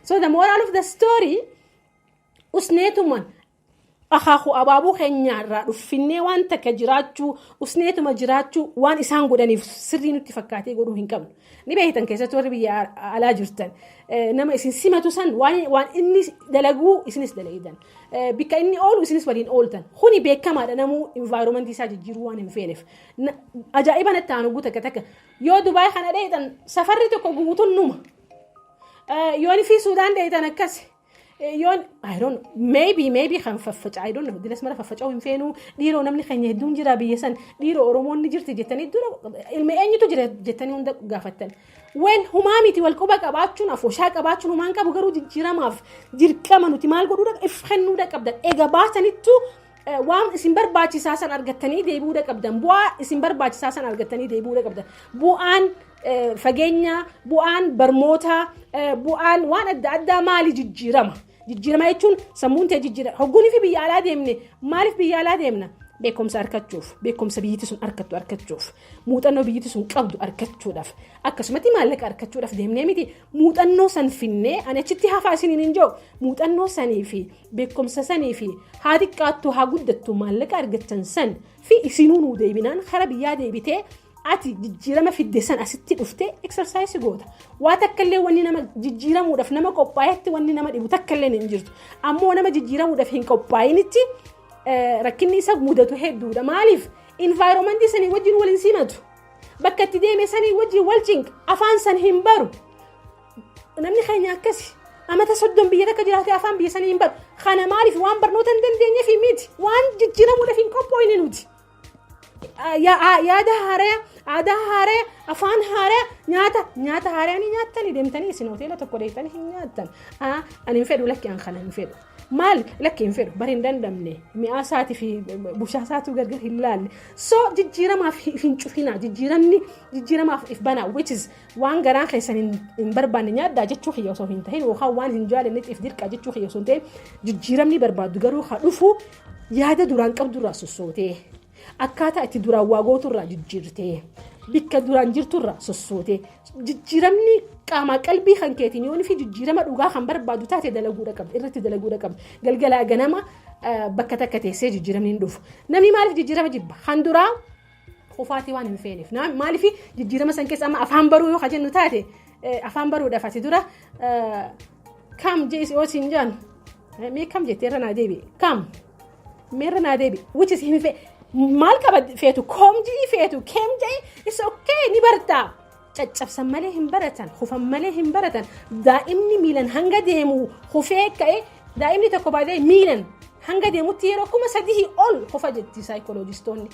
So the moral of the story usneetuman akhaku abaabuu keenyaarraa dhuffinnee waan takka jiraachuu usneetuma jiraachuu waan isaan godhaniif sirrii nutti fakkaatee godhuu hin qabnu. Ni beektan keessatti warri biyya alaa jirtan nama isin simatu san waan inni dalaguu isinis dalagdan bikka inni oolu isinis waliin ooltan kuni beekamaadha namuu environment isaa jijjiiruu waan hin feeneef ajaa'iba natti aanu guuta takka yoo Dubaay kana dheetan safarri tokko guutuun numa yoo fi Suudaan dheetan akkas yon I don't know maybe kan faffaca I don't know dilas mara faffaca'u hin feenu dhiiroo namni keenya hedduun jira biyya san dhiiroo Oromoon ni jirti jettanii dura ilma eenyutu jira jettanii hunda gaafattan when humaamiti wal quba qabaachuun afooshaa qabaachuun humaan qabu garuu jijjiiramaaf dirqama nuti maal godhuudha if kennuudha qabdan eega baatanittu waan isin barbaachisaa san argattanii deebi'uudha qabdan bu'aa isin barbaachisaa san argattanii deebi'uudha qabdan bu'aan fageenya bu'aan barmoota bu'aan waan adda addaa maali jijjiirama jechuun sammuun ta'e jijjiira hogguunii fi biyya alaa deemne maaliif biyya alaa deemna beekumsa argachuuf beekumsa biyyiti sun argachuuf muuxannoo biyyiti sun qabdu argachuudhaaf akkasumatti maallaqa argachuudhaaf deemnee miti muuxannoo san finnee ani achitti hafaa isiniin hin jiru muuxannoo sanii fi beekumsa sanii fi haa xiqqaattu haa guddattu maallaqa argachan san fi isinuu nuu deebinaan kara biyyaa deebitee ati jijjiirama fidde san asitti dhufte exercise goota waa takkallee wanni nama jijjiiramuudhaaf nama qophaayetti wanni nama dhibu takkallee hin jirtu ammoo nama jijjiiramuudhaaf hin qophaayinitti rakkinni isa mudatu hedduudha maaliif environment sanii wajjin waliin simatu bakka itti deeme sanii wajjin wal cinq afaan san hin baru namni keenya akkasi amata 30 biyya takka jiraate afaan biyya sanii hin baru kana maaliif waan barnoota hin dandeenyeef miti waan jijjiiramuudhaaf hin qophooyne nuti yaada haaraa aadaa haaraa afaan haaraa nyaata haaraa ni nyaatanii deemtanii isin hoteela tokko deemtanii hin nyaattan ani hin fedhu lakki an kana hin fedhu maal lakki hin fedhu bari hin dandamne mi'aa isaatii fi bushaa isaatu gargar hin laalle so jijjiiramaaf hin cufina jijjiiramaaf if bana which is waan garaan keessan hin barbaanne nyaaddaa jechuu hiyya osoo hin tahin yookaan waan hin jaalannetti if dirqaa jechuu hiyya osoo hin ta'in jijjiiramni barbaadu garuu haa dhufu yaada duraan qabdurraa sossootee akkaataa itti duraan waa gooturraa jijjiirtee bikka duraan jirturraa sossootee jijjiiramni qaama qalbii kan keetiin yoon fi jijjiirama dhugaa kan barbaadu taate dalaguudha qabda irratti dalaguudha qabda galgala ganama bakka takka teessee jijjiiramni hin dhufu namni maaliif jijjiirama jibba kan duraa qofaatii waan hin feeneef maaliif jijjiirama san keessa amma afaan baruu yoo jennu taate afaan baruudhaaf ati dura kam jees yoo siin jaan mee kam jetteerra naa deebi kam meerra naa deebi which is hin fee maal qaba feetu koomjii feetu keemjii is okay ni bartaa caccabsan malee hin baratan hufan malee hin baratan daa'imni miilan hanga deemu hufee ka'e daa'imni tokko baadee miilan hanga deemutti yeroo 3 ol hufa jetti saayikolojistoonni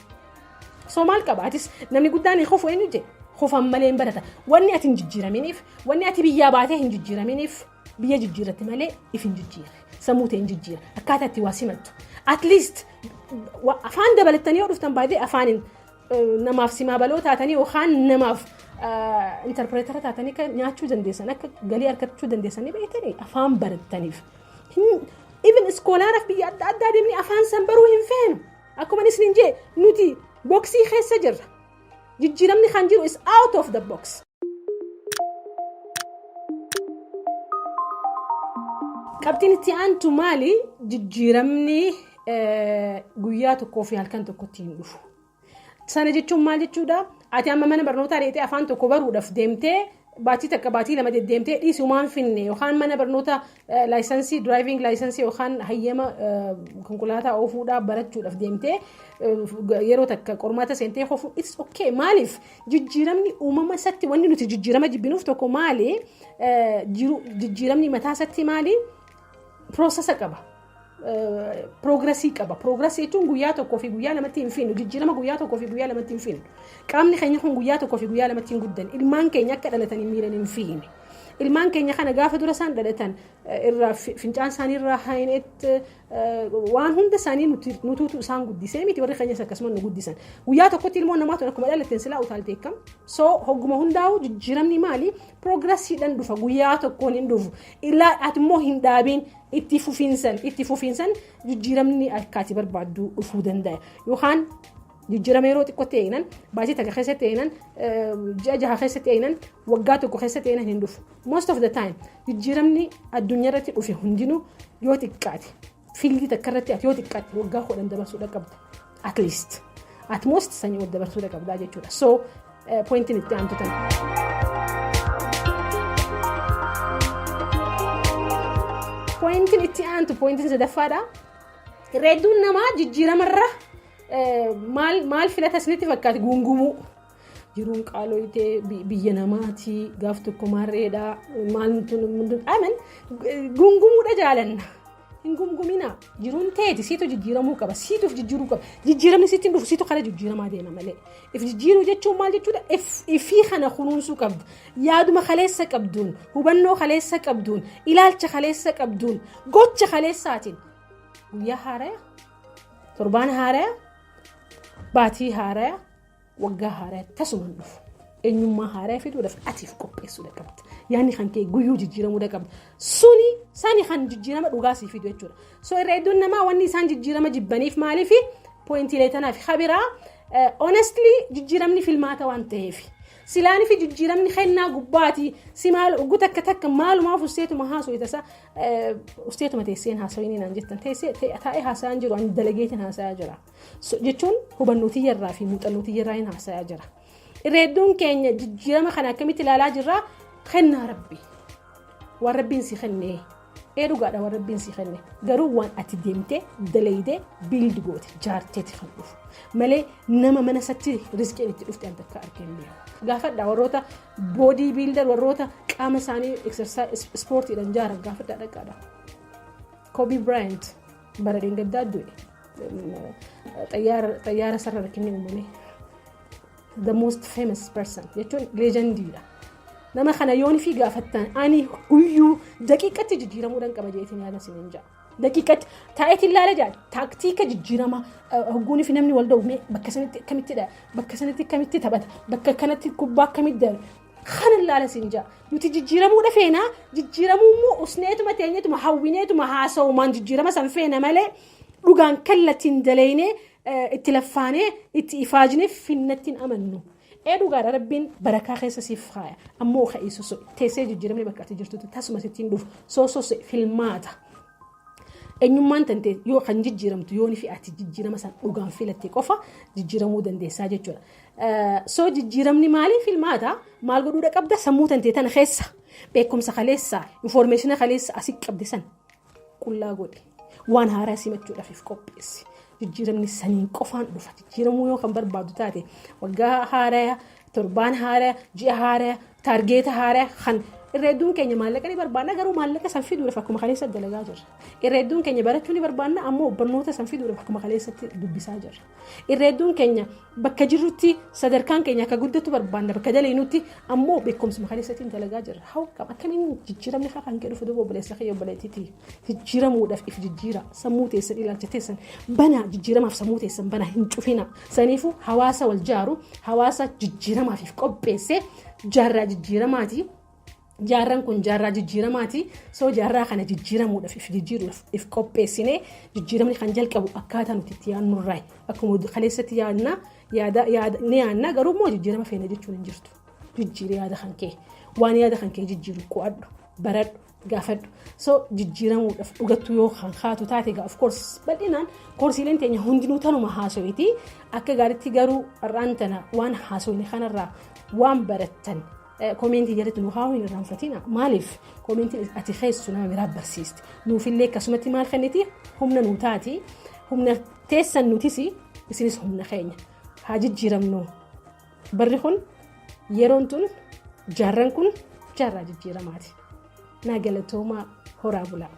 so maal qabaatis namni guddaan hin hufu eenyu je hufan malee hin barata wanni ati hin jijjiiraminiif wanni ati biyyaa baatee hin jijjiiraminiif biyya jijjiirratti malee if hin jijjiirre sammuu ta'e hin jijjiira akkaataa itti waa simattu at least afaan dabalattanii yoo dhuftan baay'ee afaanin namaaf simaa baloo taatanii yookaan namaaf interpreetara taatanii kan nyaachuu dandeessan akka galii argachuu dandeessanii beektanii afaan barattaniif even iskoolaaraaf biyya adda addaa deemnee afaan san baruu hin feenu akkuma isin jee nuti boksii keessa jirra jijjiiramni kan jiru is out of the box. Qabxiin itti aantu maali jijjiiramni guyyaa tokkoo fi halkan tokkotti hin dhufu. Sana jechuun maal jechuudha? Ati amma mana barnootaa deemtee afaan tokko baruudhaaf deemtee baatii takka baatii lama deemtee dhiisumaan finne yookaan mana barnoota laayisansii driving laayisansii yookaan hayyama konkolaataa oofuudhaaf barachuudhaaf deemtee yeroo takka qormaata seentee oofu it's okay maaliif jijjiiramni uumama isaatti wanni nuti jijjiirama jibbinuuf tokko maali jijjiiramni mataa isaatti maali processa qaba. Progressii qaba. Progressii jechuun guyyaa tokkoo fi guyyaa lamatti hin finnu. Jijjiirama guyyaa tokkoo fi guyyaa lamatti hin finnu. Qaamni keenya kun guyyaa tokkoo fi guyyaa lamatti hin guddan. Ilmaan keenya akka dhalatanii miilan hin fiine. Ilmaan keenya kana gaafa dura isaan dhalatan irraa fincaan isaanii irraa haayineet waan hunda isaanii nutuutu isaan guddisee miti warri keenyas akkasuma nu guddisan. Guyyaa tokkotti ilmoon namaa tun akkuma dhalateen silaa utaaltee kam. So hogguma hundaa'u jijjiiramni maali? Progressiidhaan dhufa guyyaa tokkoon hin dhufu. Illaa ati immoo hin dhaabin itti fufiinsan jijjiiramni akkaati barbaaddu dhufuu danda'a. Yookaan jijjiirama yeroo xiqqoo ta'eenan baasii takka keessa ta'eenan ji'a jaha keessa ta'eenan waggaa tokko keessa ta'eenan hin dhufu most of the time jijjiiramni addunyaa irratti dhufe hundinuu yoo xiqqaate fiildii takka irratti yoo xiqqaate waggaa 10 dabarsuudha qabda at least at most sanii dabarsuudha qabda jechuudha so pointiin itti aantu tan. Pointiin itti aantu pointiin sadaffaadha irreedduun namaa jijjiiramarra maal filata isinitti fakkaate gungumuu jiruun qaalooyitee biyya namaati gaaf tokko maarreedha maal amen gungumuudha jaalanna hin gungumina jiruun teeti siitu jijjiiramuu qaba siituuf jijjiiruu qaba jijjiiramni siittiin dhufu siitu kana jijjiiramaa deema malee if jijjiiruu jechuun maal jechuudha ifii kana kunuunsuu qabdu yaaduma kaleessa qabduun hubannoo kaleessa qabduun ilaalcha kaleessa qabduun gocha kaleessaatiin guyyaa haaraa torbaan haaraa baatii haaraa waggaa haaraa tasumaan dhufu eenyummaa haaraa fiduudhaaf atiif qopheessuudha qabda yaani kan kee guyyuu jijjiiramuudha qabda sani kan jijjiirama dhugaasii fidu jechuudha so irreedduun namaa wanni isaan jijjiirama jibbaniif maaliif pointiilee tanaaf khabiraa honestly jijjiiramni filmaata waan ta'eef silaanii fi jijjiiramni kennaa gubbaati si maal uguta takka maalumaaf usteetuma haasoo itasa usteetuma teesseen haasawinii naan jettan teessee taa'ee haasa'an jiru ani dalageetiin haasa'aa jira jechuun hubannootii yarraa fi muuxannootii yarraa hin haasa'aa jira irreedduun keenya jijjiirama kana akkamitti ilaalaa jirra kennaa rabbi waan rabbiin si kennee dhugaadha waan rabbiin si kenne garuu waan ati deemtee dalaydee biildi goote jaarteeti kan dhufu malee nama mana satti riskiin itti dhufte an takka arkeen beeku gaafadha warroota boodii biilder warroota qaama isaanii exercise ispoortiidhaan jaaran gaafadha dhaqaadha Kobe Bryant bara deengaddaa du'e xayyaara sarara kennee uumame the most famous person jechuun leejandiidha nama kana yoon fi gaafattan ani guyyuu daqiiqatti jijjiiramuudhaan qaba jeetiin yaada sinin jaa daqiiqatti taa'eetiin ilaala jaa taaktiika jijjiirama hogguunii fi namni wal da'ume bakka sanatti akkamittidha bakka sanatti akkamitti taphata bakka kanatti kubbaa akkamitti kana ilaala sin jaa nuti jijjiiramuudha feenaa jijjiiramuu immoo usneetuma teenyeetuma hawwineetuma haasa'umaan jijjiirama san feena malee dhugaan kallattiin dalaynee itti laffaanee itti ifaajinee finnattiin amannu dhugaadha rabbiin barakaa keessa siif faaya ammoo ka'eessu teessee jijjiiramni bakka ati jirtutti tasuma sittiin dhufu soosose filmaata eenyummaan tante yoo kan jijjiiramtu yooni fi ati jijjiirama san dhugaan filatte qofa jijjiiramuu dandeessaa jechuudha soo jijjiiramni maali filmaata maal godhuudha qabda sammuu tante tana keessa beekumsa kaleessa informeeshina kaleessa asii qabde san qullaa godhe waan haaraa simachuudhaaf qopheessi jijjiiramni saniin qofaan dhufa jijjiiramuu yoo kan barbaadu taate waggaa haaraa torbaan haaraa ji'a haaraa taargeeta haaraa kan irreedduun keenya maallaqa ni barbaanna garuu maallaqa san fiduudhaaf akkuma kaleessa dalagaa jirra irreedduun keenya barachuu ni barbaanna ammoo barnoota san fiduudhaaf akkuma kaleessatti dubbisaa jirra irreedduun keenya bakka jirrutti sadarkaan keenya akka guddatu barbaanna bakka daleenutti ammoo beekumsuma kaleessatti dalagaa jirra haa akkamiin jijjiiramni kan kee dhufu duuba obboleessa kee obboleettiiti jijjiiramuudhaaf if jijjiira sammuu teessan ilaalcha teessan bana jijjiiramaaf sammuu teessan bana hin cufina saniifu hawaasa wal jaaru hawaasa jijjiiramaaf qopheesse jaarraa jijjiiramaati jaarran kun jaarraa jijjiiramaati soo jaarraa kana jijjiiramuudhaaf if jijjiiruudhaaf if qopheessinee jijjiiramni kan jalqabu akkaataa nuti itti yaadnurraa akkuma kaleessatti yaadna garuu immoo jijjiirama feena jechuun hin jirtu jijjiiree yaada kan kee waan yaada kan kee jijjiiru qo'adhu baradhu gaafadhu soo jijjiiramuudhaaf dhugattu yoo kan haatu taate of course bal'inaan koorsiileen teenya hundinuu tanuma haaso'itii akka gaariitti garuu har'aan tana waan haaso'ine kanarraa waan barattan koomeentii jalatti nu haa hin irraanfatina maaliif koomeentiin ati keessu nama biraa barsiiste nuufillee akkasumatti maal kenniti humna nuu taati humna teessan nutis isinis humna keenya haa jijjiiramnu barri kun yeroon tun jaarran kun jaarraa jijjiiramaati naa galatoomaa horaa bulaa.